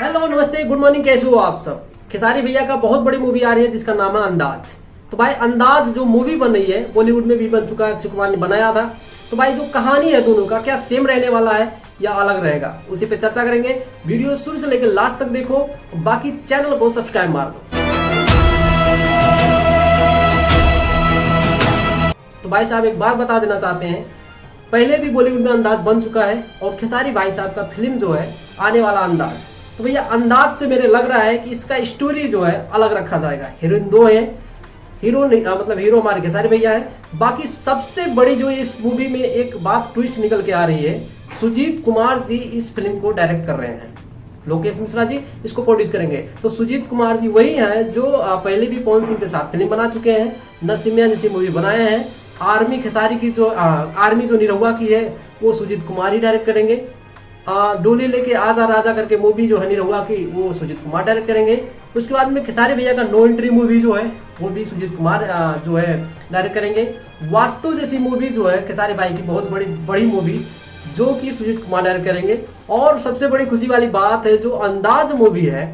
Hello नमस्ते good morning, कैसे हो आप सब। खेसारी भैया का बहुत बड़ी मूवी आ रही है जिसका नाम है अंदाज। तो भाई अंदाज जो मूवी बन रही है बॉलीवुड में भी बन चुका है, अक्षय कुमार ने बनाया था। तो भाई जो कहानी है दोनों का क्या सेम रहने वाला है या अलग रहेगा, उसी पे चर्चा करेंगे। वीडियो शुरू से लेकर लास्ट तक देखो, बाकी चैनल को सब्सक्राइब मार दो। तो भाई साहब एक बात बता देना चाहते हैं, पहले भी बॉलीवुड में अंदाज बन चुका है और खेसारी भाई साहब का फिल्म जो है आने वाला अंदाज। तो भैया अंदाज से मेरे लग रहा है कि इसका स्टोरी जो है अलग रखा जाएगा। हीरोइन दो है, हीरो मतलब हीरो हमारे खेसारी भैया है। बाकी सबसे बड़ी जो इस मूवी में एक बात ट्विस्ट निकल के आ रही है, सुजीत कुमार जी इस फिल्म को डायरेक्ट कर रहे हैं, लोकेश मिश्रा जी इसको प्रोड्यूस करेंगे। तो सुजीत कुमार जी वही हैं जो पहले भी पवन सिंह के साथ फिल्म बना चुके हैं, नरसिम्हा जैसी मूवी बनाए हैं। आर्मी खेसारी की जो आर्मी जो निरहुआ की है वो सुजीत कुमार ही डायरेक्ट करेंगे। डोली लेके आजा राजा करके मूवी जो है निरहुआ की वो सुजीत कुमार डायरेक्ट करेंगे। उसके बाद में खेसारी भैया का नो एंट्री मूवी जो है वो भी सुजीत कुमार जो है डायरेक्ट करेंगे। वास्तु जैसी मूवी जो है खेसारी भाई की बहुत बड़ी मूवी जो कि सुजीत कुमार डायरेक्ट करेंगे। और सबसे बड़ी खुशी वाली बात है जो अंदाज मूवी है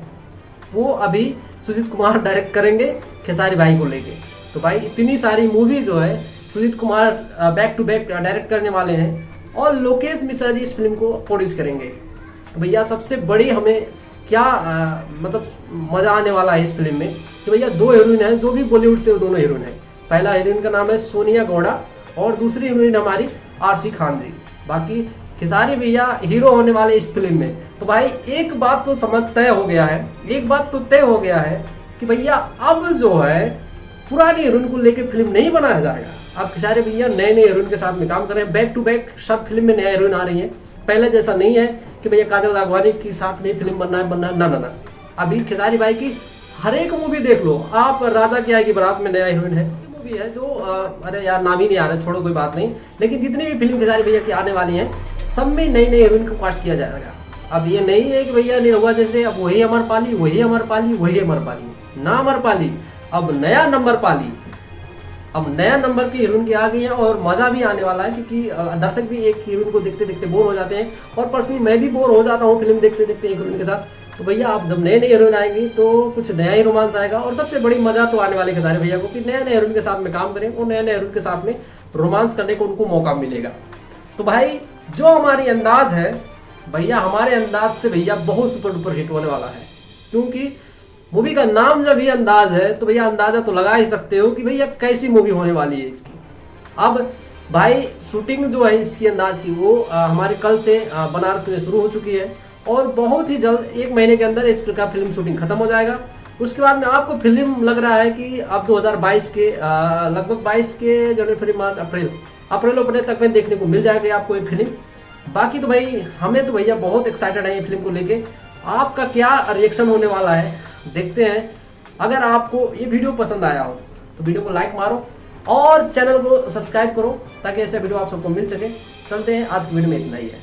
वो अभी सुजीत कुमार डायरेक्ट करेंगे खेसारी भाई को लेके। तो भाई इतनी सारी मूवी जो है Sujeet Kumar back to back direct करने वाले हैं और लोकेश मिश्रा जी इस फिल्म को प्रोड्यूस करेंगे। तो भैया सबसे बड़ी हमें क्या मतलब मजा आने वाला है इस फिल्म में कि भैया दो हीरोइन हैं जो भी बॉलीवुड से दोनों हीरोइन है। पहला हीरोइन का नाम है सोनिया गौड़ा और दूसरी हीरोइन हमारी आरसी खान जी। बाकी खेसारी भैया हीरो होने वाले इस फिल्म में। तो भाई एक बात तो समझ तय हो गया है, एक बात तो तय हो गया है कि भैया अब जो है पुरानी हीरोइन को लेकर फिल्म नहीं बनाया जाएगा। अब खेसारी भैया नए हीरोइन के साथ में काम कर रहे हैं, बैक टू बैक सब फिल्म में नया हीरोइन आ रही है। पहले जैसा नहीं है कि भैया काजल राघवानी के साथ में फिल्म बनना है ना। अभी खेसारी भाई की हर एक मूवी देख लो आप, राजा की आएगी बारात में नया हीरोइन है मूवी है जो अरे यार नाम ही नहीं आ रहा, छोड़ो कोई बात नहीं। लेकिन जितनी भी फिल्म खेसारी भैया की आने वाली है सब में नई हीरोइन को कास्ट किया जाएगा। अब ये नहीं है कि भैया निरहुआ जैसे अब वही अमरपाली वही अमरपाली वही अमरपाली ना अमरपाली, अब नया नंबर पाली, अब नया नंबर की हीरोइन की आ गई है और मजा भी आने वाला है क्योंकि दर्शक भी एक हीरोइन को देखते देखते बोर हो जाते हैं और पर्सनली मैं भी बोर हो जाता हूँ फिल्म देखते देखते एक हीरोइन के साथ। तो भैया आप जब नए हीरोइन आएंगी तो कुछ नया ही रोमांस आएगा और सबसे बड़ी मजा तो आने वाले खेसारी भैया को कि नए हीरोइन के साथ में काम करें और नए हीरोइन के साथ में रोमांस करने को उनको मौका मिलेगा। तो भाई जो हमारी अंदाज है भैया, हमारे अंदाज से भैया बहुत सुपर डुपर हिट होने वाला है क्योंकि मूवी का नाम जब ही अंदाज है तो भैया अंदाजा तो लगा ही सकते हो कि भैया कैसी मूवी होने वाली है इसकी। अब भाई शूटिंग जो है इसकी अंदाज की वो हमारे कल से बनारस में शुरू हो चुकी है और बहुत ही जल्द 1 महीने के अंदर इसका फिल्म शूटिंग खत्म हो जाएगा। उसके बाद में आपको फिल्म लग रहा है कि अब 2022 के लगभग 22 के जनवरी फरवरी मार्च अप्रैल तक में देखने को मिल जाएगी आपको ये फिल्म। बाकी तो भाई हमें तो भैया बहुत एक्साइटेड है ये फिल्म को लेके। आपका क्या रिएक्शन होने वाला है देखते हैं। अगर आपको ये वीडियो पसंद आया हो तो वीडियो को लाइक मारो और चैनल को सब्सक्राइब करो ताकि ऐसे वीडियो आप सबको मिल सके। चलते हैं, आज की वीडियो में इतना ही है।